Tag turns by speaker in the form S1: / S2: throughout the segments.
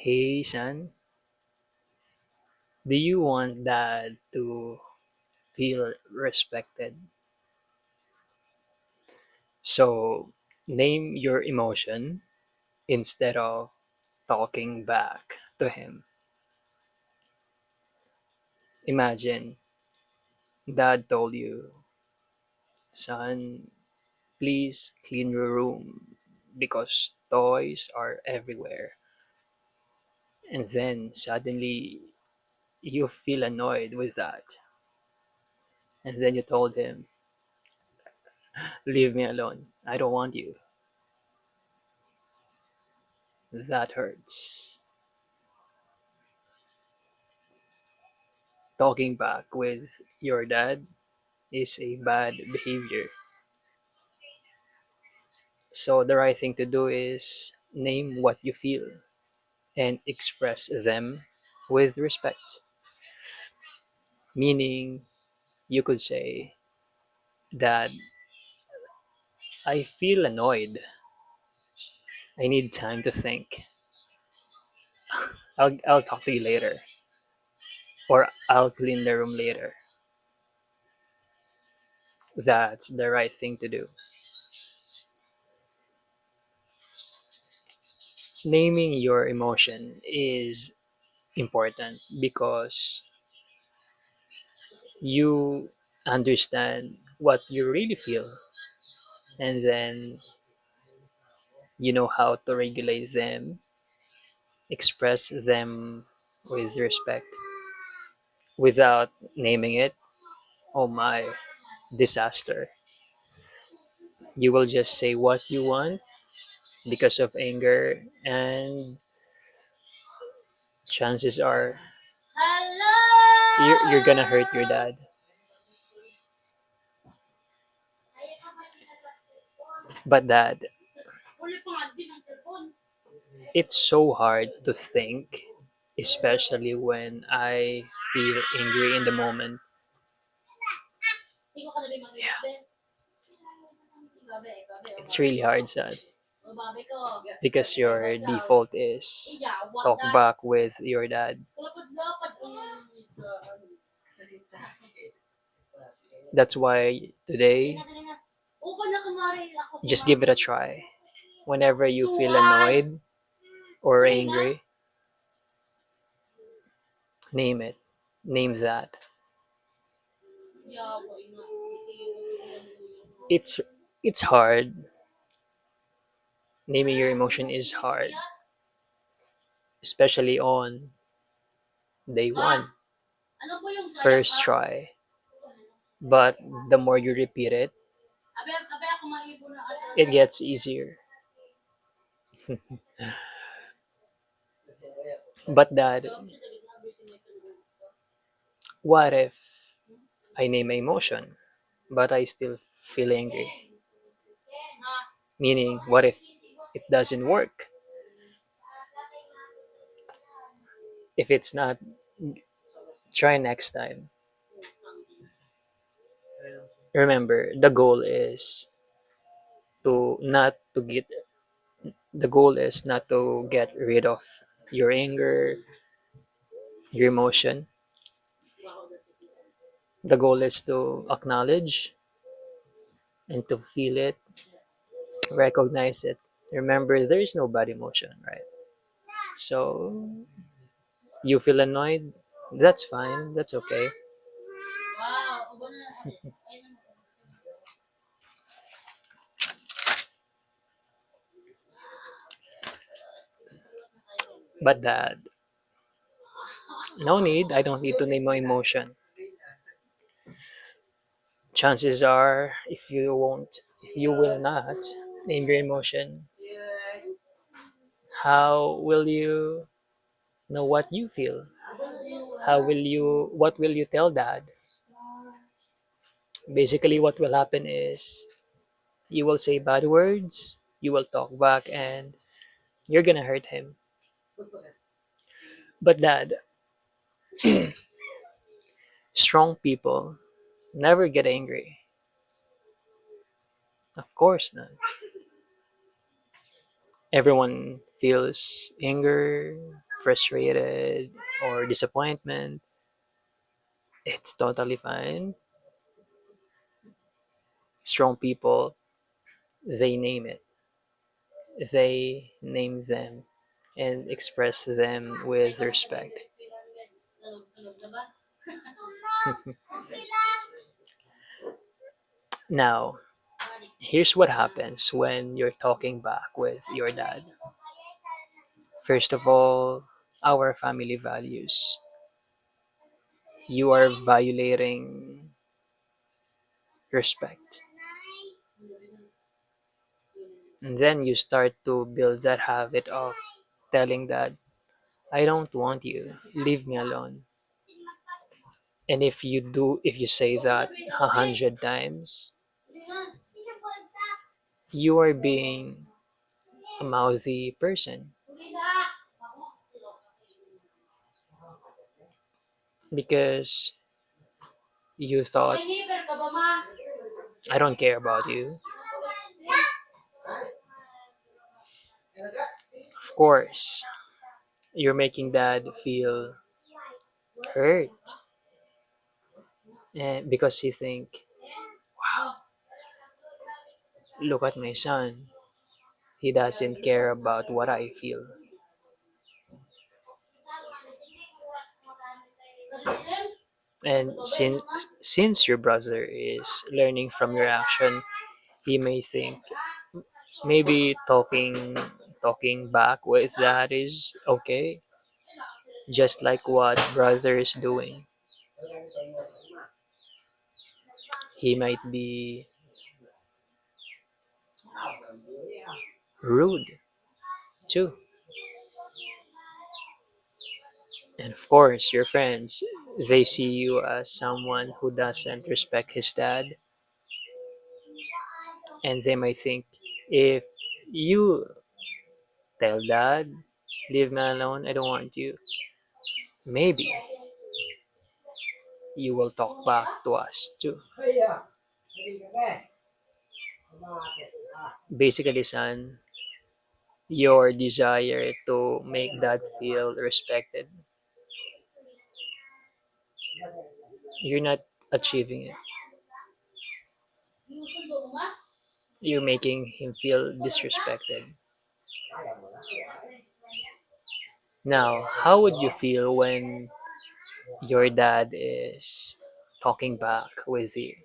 S1: Hey son, do you want dad to feel respected? So name your emotion instead of talking back to him. Imagine dad told you, son, please clean your room because toys are everywhere. And then suddenly you feel annoyed with that. And then you told him, leave me alone. I don't want you. That hurts. Talking back with your dad is a bad behavior. So the right thing to do is name what you feel and express them with respect. Meaning, you could say, Dad, I feel annoyed. I need time to think. I'll talk to you later. Or I'll clean the room later. That's the right thing to do. Naming your emotion is important because you understand what you really feel, and then you know how to regulate them, express them with respect without naming it. Oh my, disaster. You will just say what you want because of anger, and chances are you're gonna hurt your dad. But dad, it's so hard to think, especially when I feel angry in the moment. Yeah, it's really hard, son, because your default is talk back with your dad. That's why today, just give it a try. Whenever you feel annoyed or angry, name it. Name that. It's it's hard. Naming your emotion is hard, especially on day one, first try. But the more you repeat it, it gets easier. But dad, what if I name my emotion, but I still feel angry? Meaning, what if it doesn't work? If it's not, try next time. Remember, the goal is not to get rid of your anger, your emotion. The goal is to acknowledge and to feel it, recognize it. Remember, there is no bad emotion, right? So you feel annoyed, that's fine, that's okay. But that, no need, I don't need to name my emotion. Chances are, if you will not name your emotion, how will you know what you feel? What will you tell dad? Basically, what will happen is you will say bad words, you will talk back, and you're gonna hurt him. But dad, strong people never get angry. Of course not. Everyone feels anger, frustrated, or disappointment, it's totally fine. Strong people, they name it. They name them and express them with respect. Now, here's what happens when you're talking back with your dad. First of all, our family values. You are violating respect. And then you start to build that habit of telling dad, I don't want you, leave me alone. And if you say that 100 times, you are being a mouthy person because you thought, I don't care about you. Of course, you're making dad feel hurt and because he think, look at my son. He doesn't care about what I feel. And since your brother is learning from your action, he may think maybe talking back with that is okay, just like what brother is doing. He might be rude too. And of course, your friends, they see you as someone who doesn't respect his dad, and they might think if you tell dad, leave me alone, I don't want you, maybe you will talk back to us too. Basically, son, your desire to make dad feel respected, you're not achieving it. You're making him feel disrespected. Now, how would you feel when your dad is talking back with you?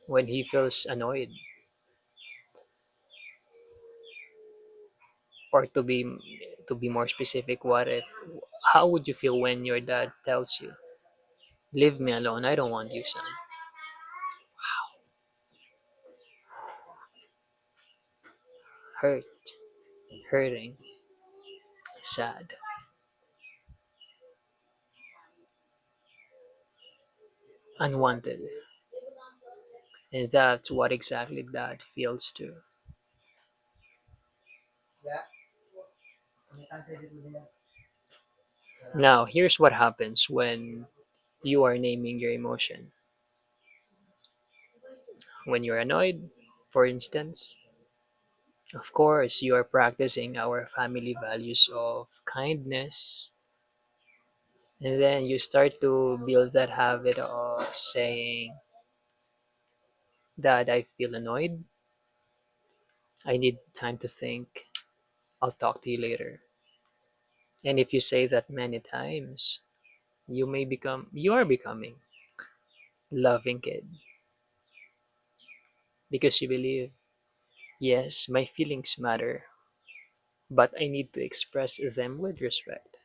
S1: When he feels annoyed? Or to be more specific, what if how would you feel when your dad tells you, leave me alone, I don't want you, son? Hurt, hurting, sad, unwanted. And that's what exactly dad feels too. Now, here's what happens when you are naming your emotion. When you're annoyed, for instance, of course, you are practicing our family values of kindness. And then you start to build that habit of saying that I feel annoyed. I need time to think. I'll talk to you later. And if you say that many times, you are becoming loving kid because you believe, yes, my feelings matter, but I need to express them with respect.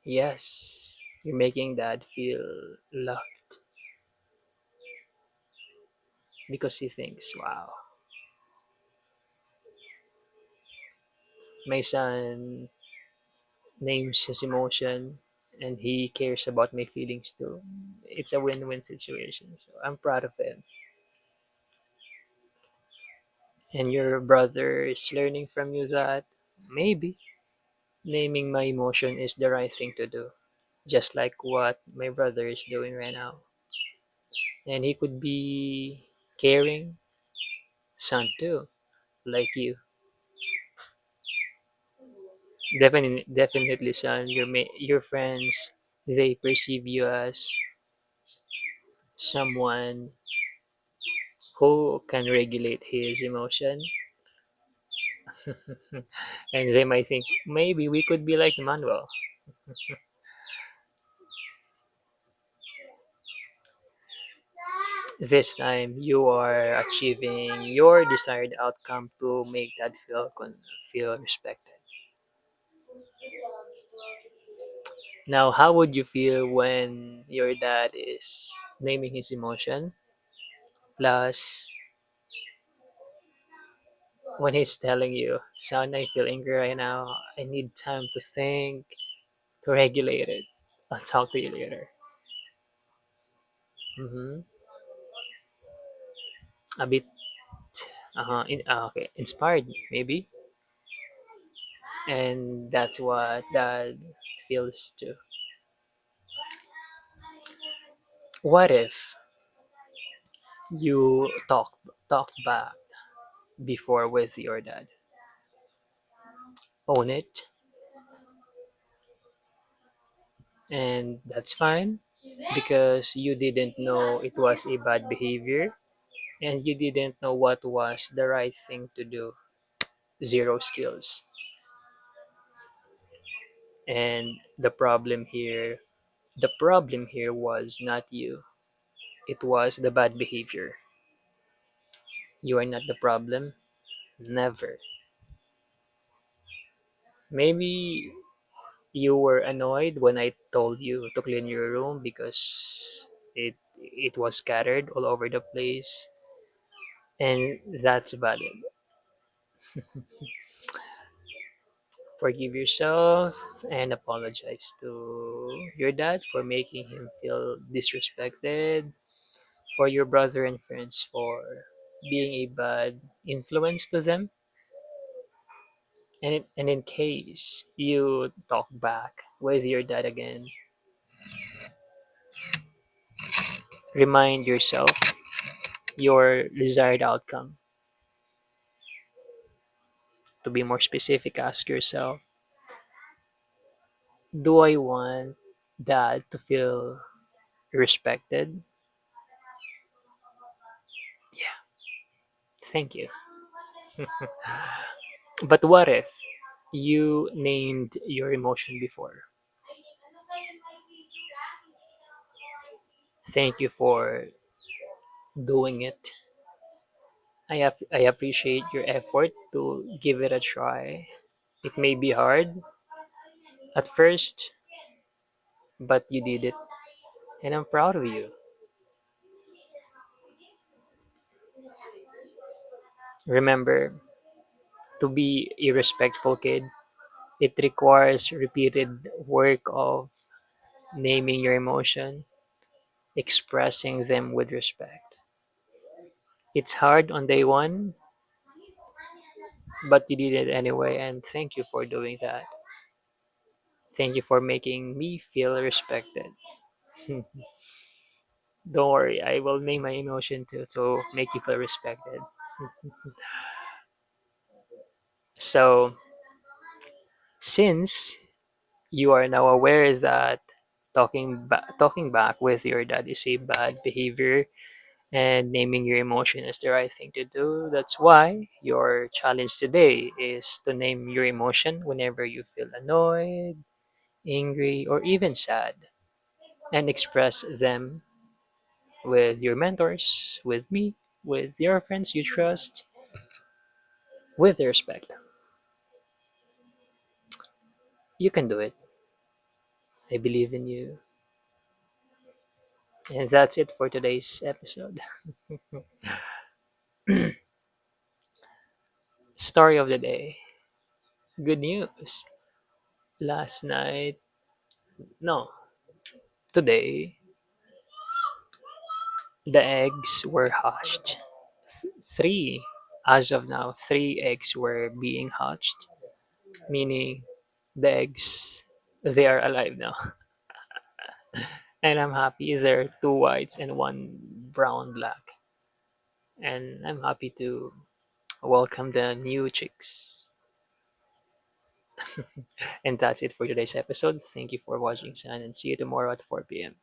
S1: Yes, you're making dad feel loved because he thinks, wow, my son names his emotion and he cares about my feelings too. It's a win-win situation. So I'm proud of him. And your brother is learning from you that maybe naming my emotion is the right thing to do. Just like what my brother is doing right now. And he could be caring son too. like you. Definitely, son. Your friends, they perceive you as someone who can regulate his emotion, and they might think maybe we could be like Manuel. This time, you are achieving your desired outcome to make that feel respected. Now, how would you feel when your dad is naming his emotion? Plus, when he's telling you, son, I feel angry right now. I need time to think, to regulate it. I'll talk to you later. Mm-hmm. A bit, okay, inspired, maybe. And that's what dad feels too. What if you talked back before with your dad? Own it, and that's fine because you didn't know it was a bad behavior and you didn't know what was the right thing to do. Zero skills. And the problem here was not you. It was the bad behavior. You are not the problem. Never. Maybe you were annoyed when I told you to clean your room because it was scattered all over the place, and that's valid. Forgive yourself and apologize to your dad for making him feel disrespected, for your brother and friends for being a bad influence to them. And in case you talk back with your dad again, remind yourself your desired outcome. To be more specific, ask yourself, do I want dad to feel respected? Yeah, thank you. But what if you named your emotion before? Thank you for doing it. I appreciate your effort to give it a try. It may be hard at first, but you did it, and I'm proud of you. Remember, to be a respectful kid, it requires repeated work of naming your emotion, expressing them with respect. It's hard on day one, but you did it anyway, and thank you for doing that. Thank you for making me feel respected. Don't worry, I will name my emotion too to make you feel respected. So, since you are now aware that talking back with your dad is a bad behavior and naming your emotion is the right thing to do, that's why your challenge today is to name your emotion whenever you feel annoyed, angry, or even sad, and express them with your mentors, with me, with your friends you trust, with respect. You can do it. I believe in you. And that's it for today's episode. Story of the day. Good news. Last night, no, today, the eggs were hatched. Three, as of now, three eggs were being hatched, meaning the eggs, they are alive now. And I'm happy there are two whites and one brown black. And I'm happy to welcome the new chicks. And that's it for today's episode. Thank you for watching, Sun, and see you tomorrow at 4 p.m.